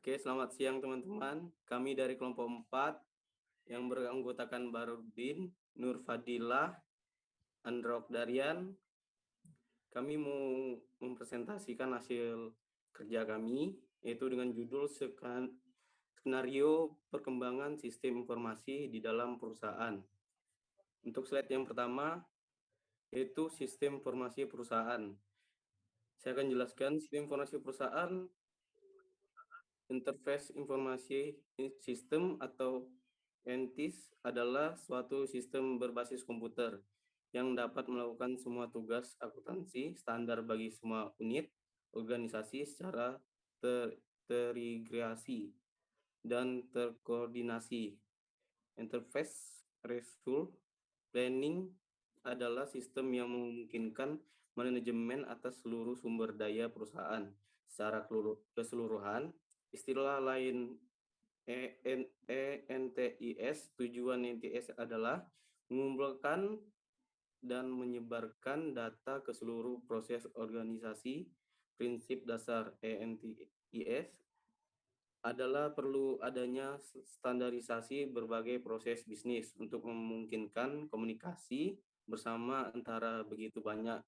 Oke, selamat siang teman-teman. Kami dari kelompok 4 yang beranggotakan Barudin, Nur Fadilah, Androk Darian. Kami mau mempresentasikan hasil kerja kami, yaitu dengan judul Skenario Perkembangan Sistem Informasi di dalam Perusahaan. Untuk slide yang pertama, yaitu sistem informasi perusahaan. Saya akan jelaskan sistem informasi perusahaan, interface informasi sistem atau ENTIS adalah suatu sistem berbasis komputer yang dapat melakukan semua tugas akuntansi standar bagi semua unit organisasi secara terintegrasi dan terkoordinasi. Interface Result Planning adalah sistem yang memungkinkan manajemen atas seluruh sumber daya perusahaan secara keseluruhan. Istilah lain ENTIS, tujuan ENTIS adalah mengumpulkan dan menyebarkan data ke seluruh proses organisasi. Prinsip dasar ENTIS adalah perlu adanya standarisasi berbagai proses bisnis untuk memungkinkan komunikasi bersama antara begitu banyak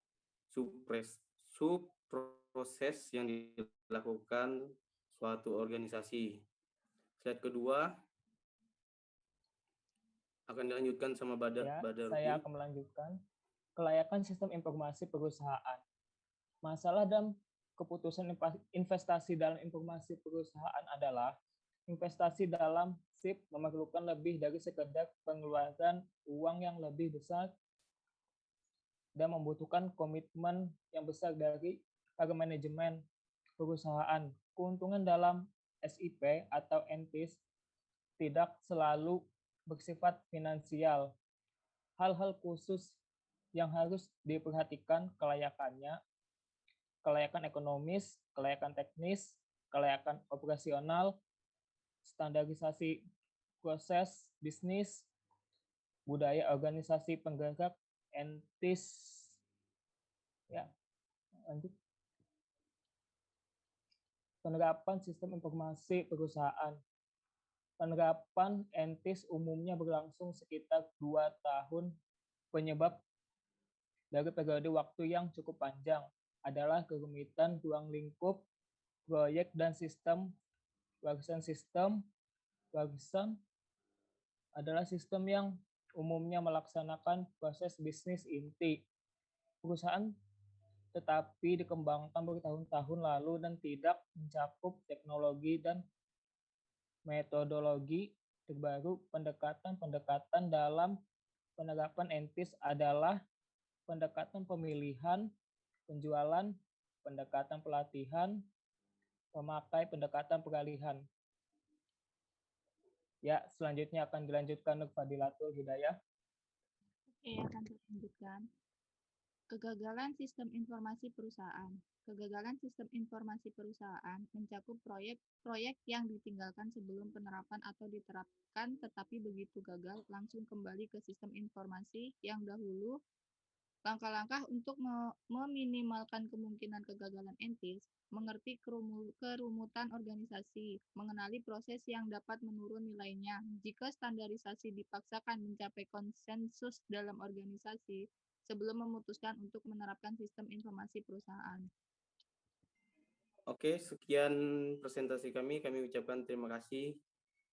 subproses yang dilakukan suatu organisasi. Slide kedua akan dilanjutkan sama Badarudin. Saya akan melanjutkan. Kelayakan sistem informasi perusahaan. Masalah dalam keputusan investasi dalam informasi perusahaan adalah investasi dalam SIP memerlukan lebih dari sekedar pengeluaran uang yang lebih besar dan membutuhkan komitmen yang besar dari para manajemen perusahaan. Keuntungan dalam SIP atau ENTIS tidak selalu bersifat finansial. Hal-hal khusus yang harus diperhatikan kelayakannya, kelayakan ekonomis, kelayakan teknis, kelayakan operasional, standarisasi proses bisnis, budaya organisasi penggerak, ENTIS. Ya, lanjut. Penerapan sistem informasi perusahaan. Penerapan ENTIS umumnya berlangsung sekitar 2 tahun. Penyebab dari periode waktu yang cukup panjang adalah kerumitan ruang lingkup, proyek dan sistem. Warisan adalah sistem yang umumnya melaksanakan proses bisnis inti perusahaan tetapi dikembangkan bertahun-tahun lalu dan tidak mencakup teknologi dan metodologi terbaru. Pendekatan dalam penerapan ENTIS adalah pendekatan pemilihan, penjualan, pendekatan pelatihan, pemakai, pendekatan peralihan. Ya, selanjutnya akan dilanjutkan Nur Fadilatul Hidayah. Oke, akan dilanjutkan. Kegagalan sistem informasi perusahaan. Kegagalan sistem informasi perusahaan mencakup proyek yang ditinggalkan sebelum penerapan atau diterapkan tetapi begitu gagal langsung kembali ke sistem informasi yang dahulu. Langkah-langkah untuk meminimalkan kemungkinan kegagalan ENTIS, mengerti kerumutan organisasi, mengenali proses yang dapat menurun nilainya. Jika standarisasi dipaksakan mencapai konsensus dalam organisasi, sebelum memutuskan untuk menerapkan sistem informasi perusahaan. Oke, sekian presentasi kami. Kami ucapkan terima kasih